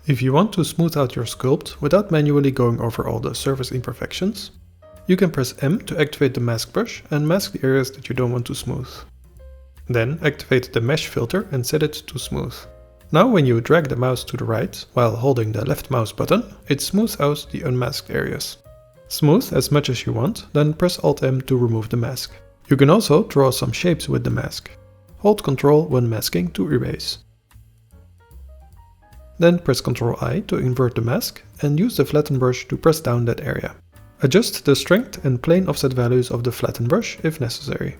If you want to smooth out your sculpt without manually going over all the surface imperfections, you can press M to activate the mask brush and mask the areas that you don't want to smooth. Then activate the mesh filter and set it to smooth. Now when you drag the mouse to the right while holding the left mouse button, it smooths out the unmasked areas. Smooth as much as you want, then press Alt M to remove the mask. You can also draw some shapes with the mask. Hold Ctrl when masking to erase. Then press Ctrl I to invert the mask and use the flatten brush to press down that area. Adjust the strength and plane offset values of the flatten brush if necessary.